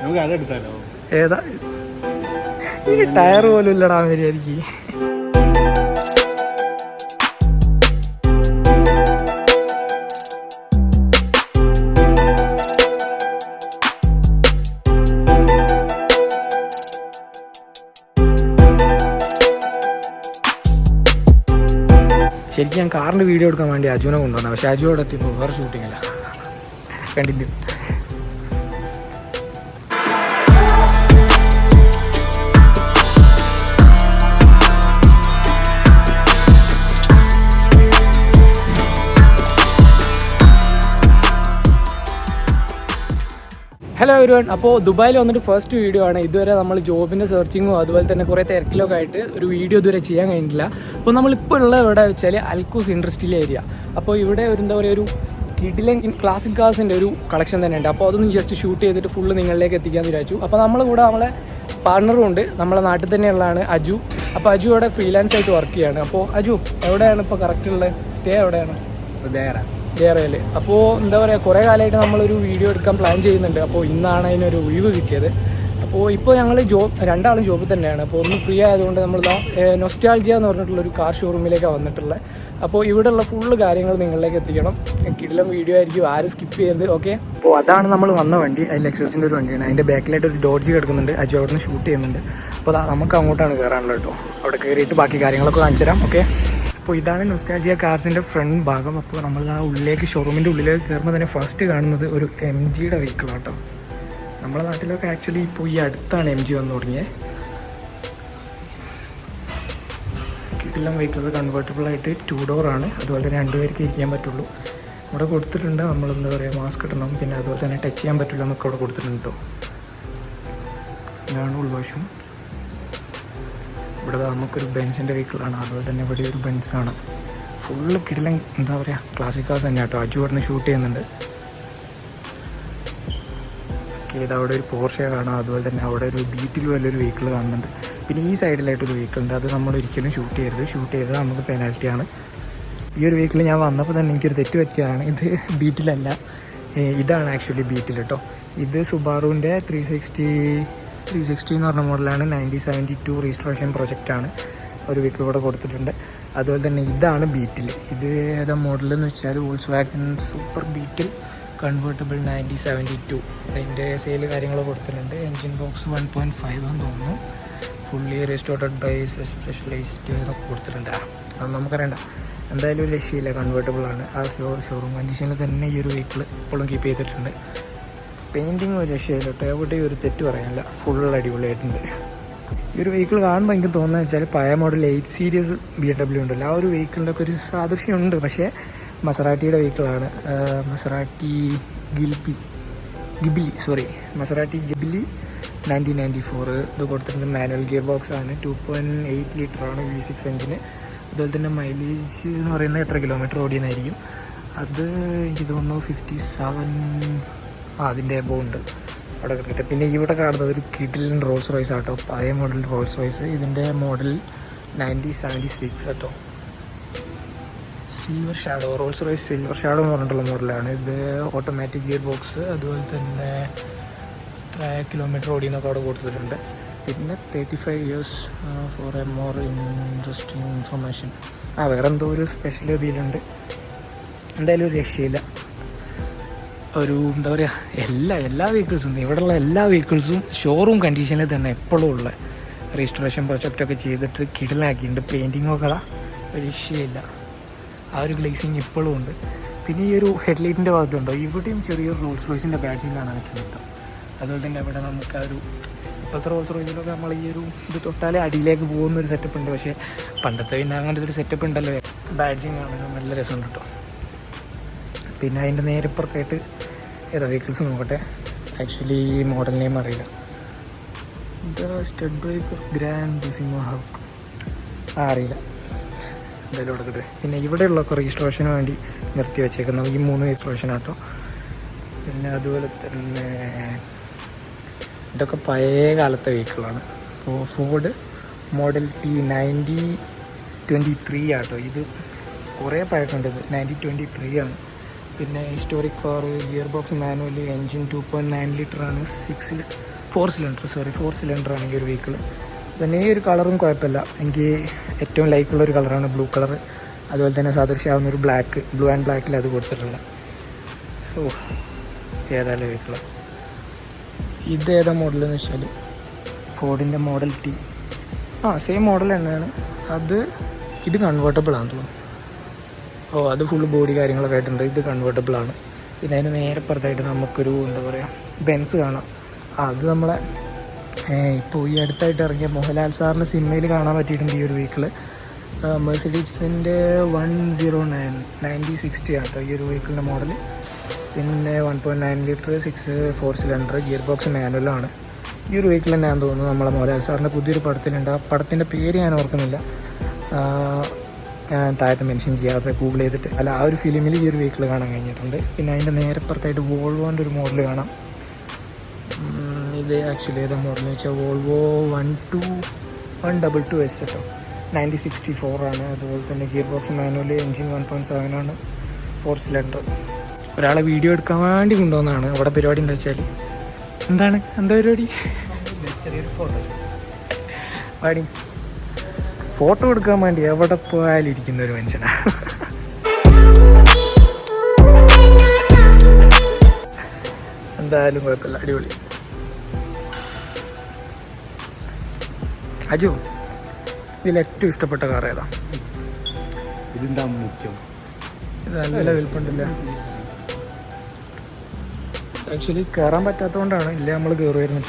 നമുക്ക് അതെടുത്താലോ? ഏതാ ഈ ടയർ പോലും ഇല്ലടാ മര്യാദക്ക്. ശരിക്കും ഞാൻ കാറിൻ്റെ വീഡിയോ എടുക്കാൻ വേണ്ടി അജുനെ കൊണ്ടുവന്നു. പക്ഷേ അജു അവിടെ എത്തിയപ്പോൾ വേറെ ഷൂട്ടിങ്ങില്ല. കണ്ടിന്യൂ. Hello everyone. അപ്പോൾ ദുബായിൽ വന്നിട്ട് ഫസ്റ്റ് വീഡിയോ ആണ്. ഇതുവരെ നമ്മൾ ജോബിൻ്റെ സെർച്ചിങ്ങും അതുപോലെ തന്നെ കുറേ തിരക്കിലൊക്കെ ആയിട്ട് ഒരു വീഡിയോ ഇതുവരെ ചെയ്യാൻ കഴിഞ്ഞിട്ടില്ല. അപ്പോൾ നമ്മളിപ്പോൾ ഉള്ള ഇവിടെ വെച്ചാൽ അൽക്കൂസ് ഇൻഡസ്ട്രിയൽ ഏരിയ. അപ്പോൾ ഇവിടെ ഒരു എന്താ പറയുക, ഒരു കിഡിലൻ ക്ലാസിക് കാർസിൻ്റെ ഒരു കളക്ഷൻ തന്നെ ഉണ്ട്. അപ്പോൾ അതൊന്ന് ജസ്റ്റ് ഷൂട്ട് ചെയ്തിട്ട് ഫുള്ള് നിങ്ങളിലേക്ക് എത്തിക്കാമെന്ന് വിചാരിച്ചു. അപ്പോൾ നമ്മൾ കൂടെ നമ്മളെ പാർട്ണറും ഉണ്ട്, നമ്മളെ നാട്ടിൽ തന്നെയുള്ളതാണ് അജു. അപ്പോൾ അജു അവിടെ ഫ്രീലാൻസ് ആയിട്ട് വർക്ക് ചെയ്യാണ്. അപ്പോൾ അജു എവിടെയാണ് ഇപ്പോൾ കറക്റ്റുള്ള സ്റ്റേ? എവിടെയാണ്? ദേറയിൽ. അപ്പോൾ എന്താ പറയുക, കുറേ കാലമായിട്ട് നമ്മളൊരു വീഡിയോ എടുക്കാൻ പ്ലാൻ ചെയ്യുന്നുണ്ട്. അപ്പോൾ ഇന്നാണ് അതിനൊരു ഒഴിവ് കിട്ടിയത്. അപ്പോൾ ഇപ്പോൾ ഞങ്ങൾ രണ്ടാളും ജോബിൽ തന്നെയാണ്. അപ്പോൾ ഒന്ന് ഫ്രീ ആയതുകൊണ്ട് നമ്മൾ നൊസ്റ്റാൾജിയ എന്ന് പറഞ്ഞിട്ടുള്ളൊരു കാർ ഷോറൂമിലേക്കാണ് വന്നിട്ടുള്ളത്. അപ്പോൾ ഇവിടെയുള്ള ഫുള്ള് കാര്യങ്ങൾ നിങ്ങളിലേക്ക് എത്തിക്കണം. കിടിലം വീഡിയോ ആയിരിക്കും, ആരും സ്കിപ്പ് ചെയ്യരുത്. ഓക്കെ. അപ്പോൾ അതാണ് നമ്മൾ വന്ന വണ്ടി. അതിൽ ലെക്സസിൻ്റെ ഒരു വണ്ടിയാണ്. അതിൻ്റെ ബാക്കിലായിട്ട് ഒരു ഡോഡ്ജ് കിടക്കുന്നുണ്ട്. അജു അവിടെ നിന്ന് ഷൂട്ട് ചെയ്യുന്നുണ്ട്. അപ്പോൾ നമുക്ക് അങ്ങോട്ടാണ് കയറാനുള്ളത് കേട്ടോ. അവിടെ കയറിയിട്ട് ബാക്കി കാര്യങ്ങളൊക്കെ കാണിച്ചു തരാം. ഓക്കെ. അപ്പോൾ ഇതാണ് നൊസ്റ്റാൾജിയ കാർസിൻ്റെ ഫ്രണ്ട് ഭാഗം. അപ്പോൾ നമ്മൾ ആ ഉള്ളിലേക്ക്, ഷോറൂമിൻ്റെ ഉള്ളിലേക്ക് കയറുമ്പോൾ തന്നെ ഫസ്റ്റ് കാണുന്നത് ഒരു MG വെഹിക്കിളാണ് കേട്ടോ. നമ്മുടെ നാട്ടിലൊക്കെ ആക്ച്വലി ഇപ്പോൾ ഈ അടുത്താണ് MG വന്നു തുടങ്ങിയത്. കിടിലം വെഹിക്കിൾ, കൺവേർട്ടബിളായിട്ട് 2 ഡോറാണ്. അതുപോലെ തന്നെ 2 പേർക്ക് ഇരിക്കാൻ പറ്റുള്ളൂ. ഇവിടെ കൊടുത്തിട്ടുണ്ട് നമ്മൾ എന്താ പറയുക, മാസ്ക് ഇടണം, പിന്നെ അതുപോലെ തന്നെ ടച്ച് ചെയ്യാൻ പറ്റില്ല എന്നൊക്കെ ഇവിടെ കൊടുത്തിട്ടുണ്ട് കേട്ടോ. ഇതാണ് ഉൾവശം. ഇവിടെ നമുക്കൊരു ബെൻസിൻ്റെ വെഹിക്കിളാണ്. അതുപോലെ തന്നെ ഇവിടെ ഒരു ബെൻസാണ്. ഫുള്ള് കിടിലൻ എന്താ പറയുക, ക്ലാസിക് കാർസ് തന്നെ കേട്ടോ. അജു ഇവിടെ നിന്ന് ഷൂട്ട് ചെയ്യുന്നുണ്ട്. ഇത് അവിടെ ഒരു പോർഷെ കാണാം. അതുപോലെ തന്നെ അവിടെ ഒരു ബീറ്റിൽ വലിയൊരു വെഹിക്കിൾ കാണുന്നുണ്ട്. പിന്നെ ഈ സൈഡിലായിട്ടൊരു വെഹിക്കിൾ ഉണ്ട്. അത് നമ്മൾ ഒരിക്കലും ഷൂട്ട് ചെയ്തത് നമുക്ക് പെനാൽറ്റിയാണ്. ഈ ഒരു വെഹിക്കിൾ ഞാൻ വന്നപ്പോൾ തന്നെ എനിക്കൊരു തെറ്റ് പറ്റിയതാണ്. ഇത് ബീറ്റിലല്ല, ഇതാണ് ആക്ച്വലി ബീറ്റിൽ കേട്ടോ. ഇത് സുബാറുവിൻ്റെ 360 എന്ന് പറഞ്ഞ മോഡലാണ്. 1972 രജിസ്ട്രേഷൻ പ്രൊജക്റ്റാണ്. ഒരു വെഹിക്കിൾ ഇവിടെ കൊടുത്തിട്ടുണ്ട്. അതുപോലെ തന്നെ ഇതാണ് ബീറ്റിൽ. ഇത് ഏതാ മോഡലെന്ന് വെച്ചാൽ വോൾസ്വാഗൻ സൂപ്പർ ബീറ്റിൽ കൺവേർട്ടബിൾ 1972. അതിൻ്റെ സെയിൽ കാര്യങ്ങൾ കൊടുത്തിട്ടുണ്ട്. എൻജിൻ ബോക്സ് 1.5 എന്ന് തോന്നുന്നു. ഫുള്ളി റെസ്റ്റോർഡ് ബൈ സ്പെഷ്യലൈസ്ഡ് എന്നൊക്കെ കൊടുത്തിട്ടുണ്ട്. അത് നമുക്കറിയണ്ട. എന്തായാലും ഒരു രക്ഷയില്ല, കൺവേർട്ടബിളാണ്. ആ ഷോറൂം കണ്ടീഷനിൽ തന്നെ ഈ ഒരു വെഹിക്കിൾ ഇപ്പോഴും കീപ്പ് ചെയ്തിട്ടുണ്ട്. പെയിൻറ്റിങ് ഒരു രക്ഷയില്ല കേട്ടോ. എവിടെയും ഒരു തെറ്റ് പറയാനില്ല. ഫുൾ അടിപൊളിയായിട്ടുണ്ട്. ഈ ഒരു വെഹിക്കിൾ കാണുമ്പോൾ എനിക്ക് തോന്നുന്നത് വെച്ചാൽ പഴയ മോഡൽ 8 സീരീസ് BMW ഉണ്ടല്ലോ, ആ ഒരു വെഹിക്കിളിൻ്റെ ഒക്കെ ഒരു സാദൃശ്യമുണ്ട്. പക്ഷേ മസറാട്ടിയുടെ വെഹിക്കിളാണ്. മസറാട്ടി ഗിബിലി 1994. ഇത് കൊടുത്തിട്ടുണ്ട്. മാനുവൽ ഗിയർ ബോക്സ് ആണ്. 2.8 ലിറ്ററാണ് V6 എഞ്ചിന്. അതുപോലെ തന്നെ മൈലേജ് എന്ന് പറയുന്നത് എത്ര കിലോമീറ്റർ ഓടിയെന്നായിരിക്കും. അത് എനിക്ക് തോന്നുന്നു 57 അതിൻ്റെ എബോ ഉണ്ട് അവിടെ കിട്ടിയിട്ട്. പിന്നെ ഇവിടെ കാണുന്നത് ഒരു കിഡിലൻ റോൾസ് റോയ്സ് ആട്ടോ. പഴയ മോഡൽ റോൾസ് റോയ്സ്. ഇതിൻ്റെ മോഡൽ 1976 കേട്ടോ. Silver shadow, Rolls Royce silver shadow എന്ന് പറഞ്ഞിട്ടുള്ള മോഡലാണ്. ഇത് ഓട്ടോമാറ്റിക് ഗിയർ ബോക്സ്. അതുപോലെ തന്നെ എത്ര കിലോമീറ്റർ ഓടിയെന്നൊക്കെ അവിടെ കൊടുത്തിട്ടുണ്ട്. പിന്നെ 35 years for a more interesting information. വേറെ എന്തോ ഒരു സ്പെഷ്യൽ ഇതിലുണ്ട്. എന്തായാലും ഒരു രക്ഷയില്ല. ഒരു എന്താ പറയുക, എല്ലാ വെഹിക്കിൾസും, ഇവിടെയുള്ള എല്ലാ വെഹിക്കിൾസും ഷോറൂം കണ്ടീഷനിൽ തന്നെ എപ്പോഴും ഉള്ള രജിസ്ട്രേഷൻ പ്രൊജക്റ്റൊക്കെ ചെയ്തിട്ട് കിടലാക്കിയിട്ടുണ്ട്. പെയിൻറ്റിങ്ങൊക്കെ ഒരു രക്ഷയില്ല. ആ ഒരു ഗ്ലേസിങ് ഇപ്പോഴും ഉണ്ട്. പിന്നെ ഈ ഒരു ഹെഡ്ലൈറ്റിൻ്റെ ഭാഗത്തുണ്ടോ, ഇവിടെയും ചെറിയൊരു റോൾസ് റോയ്സിൻ്റെ ബാഡ്ജിങ് കാണാൻ പറ്റുന്നുണ്ട്. അതുപോലെ തന്നെ ഇവിടെ നമുക്ക് ആ ഒരു ഇപ്പോഴത്തെ റോൾസ് റോയ്സിലൊക്കെ നമ്മൾ ഈ ഒരു ഇത് തൊട്ടാലേ അടിയിലേക്ക് പോകുന്നൊരു സെറ്റപ്പ് ഉണ്ട്. പക്ഷേ പണ്ടത്തെ പിന്നെ അങ്ങനത്തെ ഒരു സെറ്റപ്പ് ഉണ്ടല്ലോ, ബാഡ്ജിങ് കാണാൻ നല്ല രസമുണ്ട് കേട്ടോ. പിന്നെ അതിൻ്റെ നേരെ പുറത്തായിട്ട് ഏതാ വെഹിക്കിൾസ് നോക്കട്ടെ. ആക്ച്വലി ഈ മോഡൽ നെയിം അറിയില്ല. ഇത് സ്റ്റഡ് ബ്രേക്കർ ഗ്രാൻഡ് സിംഹാക്ക് അറിയില്ല. എന്തായാലും കൊടുക്കട്ടെ. പിന്നെ ഇവിടെയുള്ളൊക്കെ രജിസ്ട്രേഷന് വേണ്ടി നിർത്തി വെച്ചേക്കുന്നത് ഈ 3 രജിസ്ട്രേഷനാട്ടോ. പിന്നെ അതുപോലെ തന്നെ ഇതൊക്കെ പഴയ കാലത്തെ വെഹിക്കിളാണ്. അപ്പോൾ ഫോർഡ് മോഡൽ T 1923 ആട്ടോ. ഇത് കുറേ പഴക്കമുണ്ട്. ഇത് 1923 ആണ്. പിന്നെ historic car, gear box manual, engine 2.9 ലിറ്ററാണ്, 4 സിലിണ്ടറാണ് ഈ ഒരു വെഹിക്കിൾ. പിന്നെ ഈ ഒരു കളറും കുഴപ്പമില്ല, എനിക്ക് ഏറ്റവും ലൈക്കുള്ളൊരു കളറാണ് ബ്ലൂ കളർ. അതുപോലെ തന്നെ സദൃശ്യാവുന്ന ഒരു ബ്ലൂ ആൻഡ് ബ്ലാക്കിൽ അത് കൊടുത്തിട്ടുള്ള. ഓ ഏതായാലും വെഹിക്കിൾ. ഇത് ഏതാ മോഡലെന്ന് വെച്ചാൽ ഫോർഡിൻ്റെ മോഡൽ ടി. സെയിം മോഡൽ തന്നെയാണ് അത്. ഇത് കൺവേർട്ടബിൾ ആണെന്ന് തോന്നുന്നു. അത് ഫുൾ ബോഡി കാര്യങ്ങളൊക്കെ ആയിട്ടുണ്ട്. ഇത് കൺവേർട്ടബിൾ ആണ്. പിന്നെ അതിന് നേരെ പുറത്തായിട്ട് നമുക്കൊരു എന്താ പറയുക ബെൻസ് കാണാം. അത് നമ്മളെ ഇപ്പോൾ ഈ അടുത്തായിട്ട് ഇറങ്ങിയ മോഹൻലാൽ സാറിന് സിനിമയിൽ കാണാൻ പറ്റിയിട്ടുണ്ട് ഈ ഒരു വെഹിക്കിൾ. മെഴ്സിഡീസിൻ്റെ 109 9060 ആണ് കേട്ടോ ഈ ഒരു വെഹിക്കിളിൻ്റെ മോഡൽ. പിന്നെ 1.9 ലിറ്റർ 4 സിലിണ്ടർ, ഗിയർ ബോക്സ് മാനുവലാണ്. ഈ ഒരു വെഹിക്കിൾ തന്നെയാണെന്ന് തോന്നുന്നു നമ്മളെ മോഹൻലാൽ സാറിൻ്റെ പുതിയൊരു പടത്തിലുണ്ട്. ആ പടത്തിൻ്റെ പേര് ഞാൻ ഓർക്കുന്നില്ല, ഞാൻ താഴത്ത് മെൻഷൻ ചെയ്യാതെ ഗൂഗിൾ ചെയ്തിട്ട്. ആ ഒരു ഫിലിമിൽ ഈ ഒരു വെഹിക്കിൾ കാണാൻ കഴിഞ്ഞിട്ടുണ്ട്. പിന്നെ അതിൻ്റെ നേരെ പുറത്തായിട്ട് വോൾവോൻ്റെ ഒരു മോഡൽ കാണാം. ഇത് ആക്ച്വലി ഏതാ മോഡൽ എന്ന് വെച്ചാൽ വോൾവോ 122S കേട്ടോ, 9064 ആണ്. അതുപോലെ തന്നെ ഗിയർ ബോക്സ് മാനുവൽ, എൻജിൻ 1.7 ആണ്, 4 സിലിണ്ടർ. ഒരാളെ വീഡിയോ എടുക്കാൻ വേണ്ടി കൊണ്ടുവന്നതാണ്. അവിടെ പരിപാടി എന്താ വെച്ചാൽ എന്താ പരിപാടി? പാടി ഫോട്ടോ എടുക്കാൻ വേണ്ടി എവിടെ പോയാലും ഇരിക്കുന്ന ഒരു മനുഷ്യനാണ്. എന്തായാലും കുഴപ്പമില്ല, അടിപൊളി. അജു, ഇതിൽ ഏറ്റവും ഇഷ്ടപ്പെട്ട കാർ ഏതാ? ഇതിൻ്റെ മുഖ്യം ഇത് നല്ല വിൽപ്പുണ്ടല്ല. ആക്ച്വലി കയറാൻ പറ്റാത്തതുകൊണ്ടാണ്, ഇല്ല നമ്മൾ കയറുമായിരുന്നു.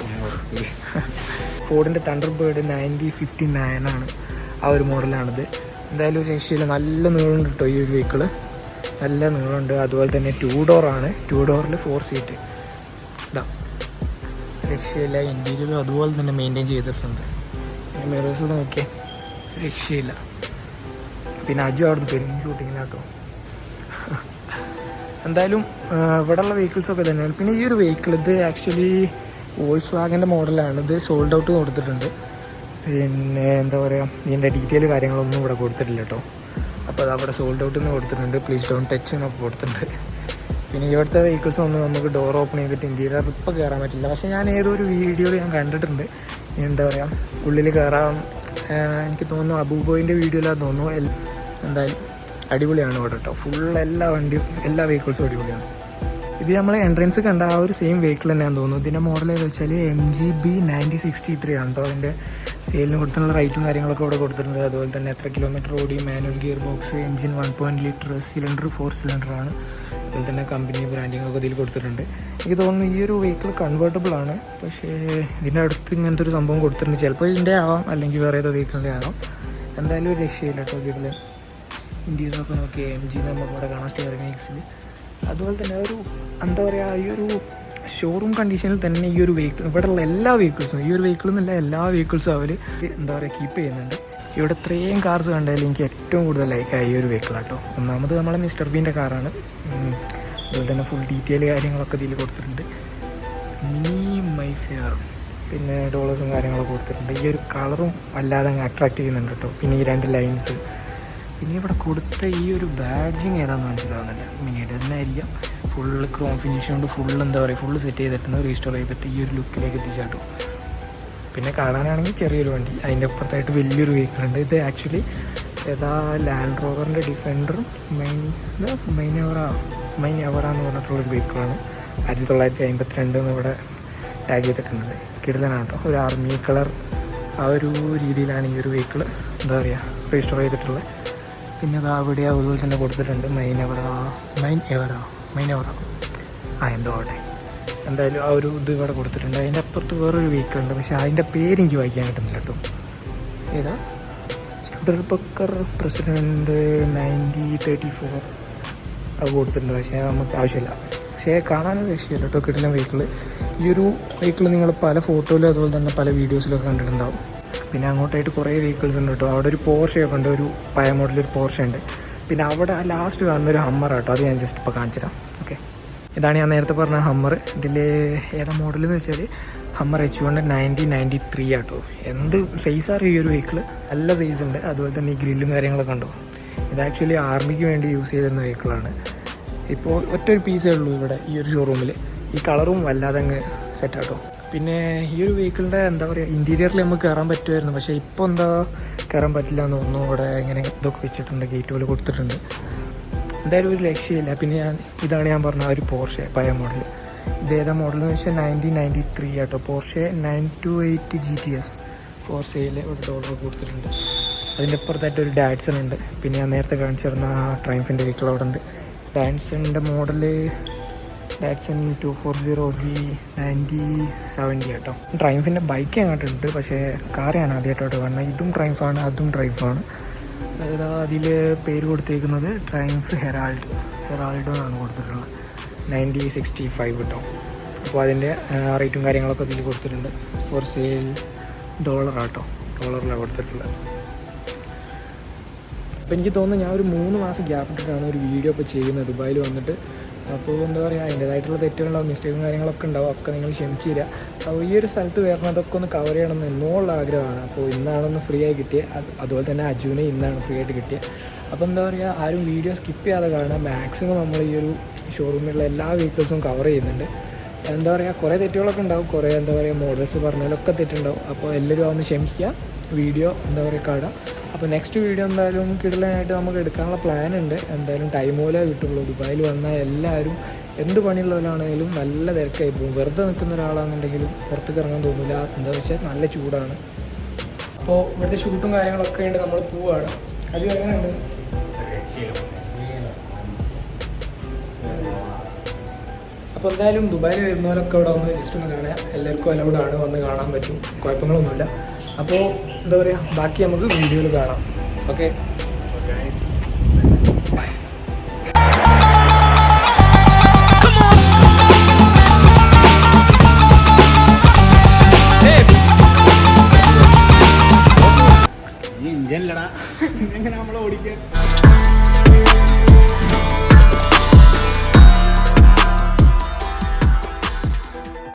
ഫോർഡിൻ്റെ തണ്ടർബേർഡ് 9059 ആണ് ആ ഒരു മോഡലാണിത്. എന്തായാലും ഒരു രക്ഷയില്ല, നല്ല നീളമുണ്ട് കേട്ടോ ഈ ഒരു വെഹിക്കിള്, നല്ല നീളമുണ്ട്. അതുപോലെ തന്നെ 2 ഡോറാണ്, 2 ഡോറിൽ 4 സീറ്റ്. ഇതാ രക്ഷയില്ല. ഇൻറ്റീരിയറും അതുപോലെ തന്നെ മെയിൻറ്റെയിൻ ചെയ്തിട്ടുണ്ട്. മിറേഴ്സ് നോക്കിയേ, രക്ഷയില്ല. പിന്നെ അജു അവിടുന്ന് പെരും ഷൂട്ടിങ്ങിനാട്ടോ. എന്തായാലും ഇവിടെയുള്ള വെഹിക്കിൾസൊക്കെ തന്നെയാണ്. പിന്നെ ഈ ഒരു വെഹിക്കിൾ ഇത് ആക്ച്വലി വോൾസ് വാഗൻ്റെ മോഡലാണ്. ഇത് സോൾഡ് ഔട്ട് കൊടുത്തിട്ടുണ്ട്. പിന്നെ എന്താ പറയുക, ഇതിൻ്റെ ഡീറ്റെയിൽ കാര്യങ്ങളൊന്നും ഇവിടെ കൊടുത്തിട്ടില്ല കേട്ടോ. അപ്പോൾ അത് അവിടെ സോൾഡ് ഔട്ട് എന്ന് കൊടുത്തിട്ടുണ്ട്, പ്ലീസ് ഡോണ്ട് ടച്ച് എന്നൊക്കെ കൊടുത്തിട്ടുണ്ട്. പിന്നെ ഇവിടുത്തെ വെഹിക്കിൾസ് ഒന്നും നമുക്ക് ഡോർ ഓപ്പൺ ചെയ്തിട്ട് ഇൻറ്റീരിയർ ഇപ്പോൾ കയറാൻ പറ്റില്ല. പക്ഷേ ഞാൻ ഏതൊരു വീഡിയോയിൽ ഞാൻ കണ്ടിട്ടുണ്ട്, എന്താ പറയുക ഉള്ളിൽ കയറാൻ. എനിക്ക് തോന്നുന്നു അബൂബോയിൻ്റെ വീഡിയോയിലാണ് തോന്നുന്നു. എന്തായാലും അടിപൊളിയാണ് ഇവിടെ കേട്ടോ. ഫുൾ എല്ലാ വണ്ടിയും എല്ലാ വെഹിക്കിൾസും അടിപൊളിയാണ്. ഇത് നമ്മൾ എൻട്രൻസ് കണ്ട ആ ഒരു സെയിം വെഹിക്കിൾ തന്നെയാണെന്ന് തോന്നുന്നു. ഇതിൻ്റെ മോഡൽ ഏതെന്ന് വെച്ചാൽ MGB 9063 ആണ് കേട്ടോ. അതിൻ്റെ സെയിലിന് കൊടുത്തുള്ള റേറ്റും കാര്യങ്ങളൊക്കെ ഇവിടെ കൊടുത്തിട്ടുണ്ട്. അതുപോലെ തന്നെ എത്ര കിലോമീറ്റർ ഓടി, manual gear box, engine 1.0 litre, cylinder 4 സിലിണ്ടറാണ്. അതുപോലെ തന്നെ കമ്പനി ബ്രാൻഡിങ് ഒക്കെ ഇതിൽ കൊടുത്തിട്ടുണ്ട്. എനിക്ക് തോന്നുന്നു ഈ ഒരു വെഹിക്കിൾ കൺവേർട്ടബിൾ ആണ്. പക്ഷേ ഇതിൻ്റെ അടുത്ത് ഇങ്ങനത്തെ ഒരു സംഭവം കൊടുത്തിട്ടുണ്ട്. ചിലപ്പോൾ ഇതിൻ്റെ ആവാം, അല്ലെങ്കിൽ വേറെ ഏതോ വെഹിക്കിളിൻ്റെ ആവാം. എന്തായാലും ഒരു രക്ഷയില്ല കേട്ടോ ഇതിൽ. ഇൻറ്റീരിയറൊക്കെ നോക്കി MG നമുക്ക് ഇവിടെ കാണാം സ്റ്റിയറിംഗ് വീൽസിൽ. അതുപോലെ തന്നെ ഒരു എന്താ പറയുക, ഈ ഒരു ഷോറൂം കണ്ടീഷനിൽ തന്നെ ഈ ഒരു വെഹിക്കിൾ ഇവിടെയുള്ള എല്ലാ വെഹിക്കിൾസും, ഈ ഒരു വെഹിക്കിൾ എന്നല്ല എല്ലാ വെഹിക്കിൾസും അവർ എന്താ പറയുക കീപ്പ് ചെയ്യുന്നുണ്ട്. ഇവിടെ ഇത്രയും കാർസ് കണ്ടാലും എനിക്ക് ഏറ്റവും കൂടുതൽ ലൈക്കായ ഈ ഒരു വെഹിക്കിളാട്ടോ. ഒന്നാമത് നമ്മളെ മിസ്റ്റർ ബീൻ്റെ കാറാണ്. അതുപോലെ തന്നെ ഫുൾ ഡീറ്റെയിൽ കാര്യങ്ങളൊക്കെ ഇതിൽ കൊടുത്തിട്ടുണ്ട്. മിനി മൈഫെയർ, പിന്നെ ഡോളേഴ്സും കാര്യങ്ങളൊക്കെ കൊടുത്തിട്ടുണ്ട്. ഈ ഒരു കളറും വല്ലാതെ അങ്ങ് അട്രാക്ട് ചെയ്യുന്നുണ്ട് കേട്ടോ. പിന്നെ ഈ 2 ലൈൻസ്, പിന്നെ ഇവിടെ കൊടുത്ത ഈ ഒരു ബാഡ്ജിങ് ഏതാണെന്ന് മനസ്സിലാവുന്നില്ല. മിനിയുടെ തന്നെ ആയിരിക്കാം. ഫുള്ള് ക്രോം ഫിനിഷ് കൊണ്ട് ഫുള്ള് എന്താ പറയുക ഫുള്ള് സെറ്റ് ചെയ്തിട്ടുണ്ട്, റീസ്റ്റോർ ചെയ്തിട്ട് ഈ ഒരു ലുക്കിലേക്ക് എത്തിച്ചാട്ടോ. പിന്നെ കാണാനാണെങ്കിൽ ചെറിയൊരു വണ്ടി, അതിൻ്റെ അപ്പുറത്തായിട്ട് വലിയൊരു വെഹിക്കിളുണ്ട്. ഇത് ആക്ച്വലി ഏതാ ലാൻഡ് റോവറിൻ്റെ ഡിഫൻഡറും മൈൻ എവറ എന്ന് പറഞ്ഞിട്ടുള്ളൊരു വെഹിക്കിളാണ്. 1952 എന്ന് ഇവിടെ ടാഗ് ചെയ്തിട്ടുണ്ട്. കിടിലനാണ് കേട്ടോ. ഒരു ആർമി കളർ ആ ഒരു രീതിയിലാണ് ഈ ഒരു വെഹിക്കിൾ എന്താ പറയുക രജിസ്റ്റർ ചെയ്തിട്ടുള്ളത്. പിന്നെ അത് അവിടെ അതുപോലെ തന്നെ കൊടുത്തിട്ടുണ്ട് മൈൻ എവറ എന്തോ അവിടെ. എന്തായാലും ആ ഒരു ഇത് ഇവിടെ കൊടുത്തിട്ടുണ്ട്. അതിൻ്റെ അപ്പുറത്ത് വേറൊരു വെഹിക്കിൾ ഉണ്ട്, പക്ഷേ അതിൻ്റെ പേര് എനിക്ക് വായിക്കാൻ കിട്ടുന്നില്ല കേട്ടോ. ഏതാ സ്റ്റുഡർബക്കർ പ്രസിഡൻറ്റ് 9034 അത് കൊടുത്തിട്ടുണ്ട്. പക്ഷേ നമുക്ക് ആവശ്യമില്ല. പക്ഷേ കാണാനൊരു രക്ഷയില്ല കേട്ടോ. കിട്ടുന്ന വെഹിക്കിൾ. ഈ ഒരു വെഹിക്കിൾ നിങ്ങൾ പല ഫോട്ടോയിലും അതുപോലെ തന്നെ പല വീഡിയോസിലൊക്കെ കണ്ടിട്ടുണ്ടാവും. പിന്നെ അങ്ങോട്ടായിട്ട് കുറേ വെഹിക്കിൾസ് ഉണ്ട് കേട്ടോ. അവിടെ ഒരു പോർഷയൊക്കെ ഉണ്ട്, ഒരു പഴയ മോഡലൊരു പോർഷ ഉണ്ട്. പിന്നെ അവിടെ ലാസ്റ്റ് കാണുന്നൊരു ഹമ്മർ കേട്ടോ. അത് ഞാൻ ജസ്റ്റ് ഇപ്പോൾ കാണിച്ചിടാം. ഓക്കെ, ഇതാണ് ഞാൻ നേരത്തെ പറഞ്ഞ ഹമ്മർ. ഇതിൽ ഏതാ മോഡൽ എന്ന് വെച്ചാൽ ഹമ്മർ H1 9093 ആട്ടോ. എന്ത് സൈസാണ് ഈ ഒരു വെഹിക്കിൾ, നല്ല സൈസ് ഉണ്ട്. അതുപോലെ തന്നെ ഈ ഗ്രില്ലും കാര്യങ്ങളൊക്കെ ഉണ്ടോ. ഇത് ആക്ച്വലി ആർമിക്ക് വേണ്ടി യൂസ് ചെയ്തിരുന്ന വെഹിക്കിളാണ്. ഇപ്പോൾ ഒറ്റൊരു പീസേ ഉള്ളൂ ഇവിടെ ഈ ഒരു ഷോറൂമിൽ. ഈ കളറും വല്ലാതെ അങ്ങ് സെറ്റാട്ടോ. പിന്നെ ഈ ഒരു വെഹിക്കിളിൻ്റെ എന്താ പറയുക, ഇൻറ്റീരിയറിൽ നമുക്ക് കയറാൻ പറ്റുമായിരുന്നു, പക്ഷേ ഇപ്പോൾ എന്താ കയറാൻ പറ്റില്ല എന്ന് തോന്നുന്നു. ഇവിടെ ഇങ്ങനെ ഇതൊക്കെ വെച്ചിട്ടുണ്ട്, ഗേറ്റ് പോലെ കൊടുത്തിട്ടുണ്ട്. എന്തായാലും ഒരു ലക്ഷ്യമില്ല. പിന്നെ ഇതാണ് ഞാൻ പറഞ്ഞ ഒരു പോർഷെ പഴയ മോഡൽ. ഇതേതാ മോഡൽ എന്ന് വെച്ചാൽ 1993 ആട്ടോ. പോർഷെ 928 GTS ഫോർ സെയിൽ ഒരു $1 കൊടുത്തിട്ടുണ്ട്. അതിൻ്റെ അപ്പുറത്തായിട്ട് ഒരു ഡാറ്റ്സൺ ഉണ്ട്. പിന്നെ ഞാൻ നേരത്തെ കാണിച്ചിരുന്ന ട്രയംഫിൻ്റെ വെഹിക്കിൾ അവിടെ ഉണ്ട്. ഡാറ്റ്സണിൻ്റെ മോഡൽ ഡാറ്റ്സൺ 240Z9070 കേട്ടോ. ട്രയംഫിൻ്റെ ബൈക്ക് അങ്ങോട്ടുണ്ട്, പക്ഷേ കാർ ഞാൻ ആദ്യമായിട്ടോട്ട് കാണുന്നത്. ഇതും ട്രയംഫാണ്, അതും ട്രയംഫാണ്. അതായത് അതിൽ പേര് കൊടുത്തേക്കുന്നത് ട്രയംഫ് ഹെറാൾഡ് എന്നാണ് കൊടുത്തിട്ടുള്ളത്. 9065 കേട്ടോ. അപ്പോൾ അതിൻ്റെ റേറ്റും കാര്യങ്ങളൊക്കെ ഇതിൽ കൊടുത്തിട്ടുണ്ട്. ഫോർ സെയിൽ $1 ഡോളറിലാണ് കൊടുത്തിട്ടുള്ളത്. അപ്പോൾ എനിക്ക് തോന്നുന്നു ഞാൻ ഒരു 3 മാസം ഗ്യാപ്പ് ഇട്ടിട്ടാണ് ഒരു വീഡിയോ ഇപ്പോൾ ചെയ്യുന്നത് ദുബായിൽ വന്നിട്ട്. അപ്പോൾ എന്താ പറയുക, അതിൻ്റേതായിട്ടുള്ള തെറ്റുകളുണ്ടാവും, മിസ്റ്റേക്കും കാര്യങ്ങളൊക്കെ ഉണ്ടാവും. ഒക്കെ നിങ്ങൾ ക്ഷമിച്ച് തരിക. അപ്പോൾ ഈ ഒരു സ്ഥലത്ത് വരണം, അതൊക്കെ ഒന്ന് കവർ ചെയ്യണമെന്ന് എന്നുള്ള ആഗ്രഹമാണ്. അപ്പോൾ ഇന്നാണൊന്ന് ഫ്രീ ആയി കിട്ടിയത്. അതുപോലെ തന്നെ അജുവിനെ ഇന്നാണ് ഫ്രീ ആയിട്ട് കിട്ടിയത്. അപ്പോൾ എന്താ പറയുക, ആരും വീഡിയോ സ്കിപ്പ് ചെയ്യാതെ കാണുക. മാക്സിമം നമ്മൾ ഈ ഒരു ഷോറൂമിലുള്ള എല്ലാ വെഹിക്കിൾസും കവർ ചെയ്യുന്നുണ്ട്. എന്താ പറയുക, കുറേ തെറ്റുകളൊക്കെ ഉണ്ടാവും, കുറേ എന്താ പറയുക മോഡൽസ് പറഞ്ഞാലൊക്കെ തെറ്റുണ്ടാവും. അപ്പോൾ എല്ലാവരും അതൊന്ന് ക്ഷമിക്കുക. വീഡിയോ എന്താ പറയുക കാണുക. അപ്പോൾ നെക്സ്റ്റ് വീഡിയോ എന്തായാലും കിടലാനായിട്ട് നമുക്ക് എടുക്കാനുള്ള പ്ലാൻ ഉണ്ട്. എന്തായാലും ടൈം പോലെ കിട്ടുള്ളൂ. ദുബായിൽ വന്നാൽ എല്ലാവരും എന്ത് പണിയുള്ളവരാണെങ്കിലും നല്ല തിരക്കായി പോകും. വെറുതെ നിൽക്കുന്ന ഒരാളാണെന്നുണ്ടെങ്കിലും പുറത്തേക്ക് ഇറങ്ങാൻ തോന്നില്ല. എന്താ വെച്ചാൽ നല്ല ചൂടാണ്. അപ്പോൾ ഇവിടുത്തെ ഷൂട്ടും കാര്യങ്ങളൊക്കെ ഉണ്ട്, നമ്മൾ പോവുകയാണ്. അത് എങ്ങനെയുണ്ട്? അപ്പോൾ എന്തായാലും ദുബായിൽ വരുന്നവരൊക്കെ ഇവിടെ വന്ന് ജസ്റ്റ് ഒന്ന് കാണുക. എല്ലാവർക്കും അലൗഡാണ്, വന്ന് കാണാൻ പറ്റും, കുഴപ്പങ്ങളൊന്നുമില്ല. അപ്പോൾ എന്താ പറയുക, ബാക്കി നമുക്ക് വീഡിയോയിൽ കാണാം. ഓക്കെ, ഇഞ്ചല്ലടാ എങ്ങനെ നമ്മളെ ഓടിക്കാൻ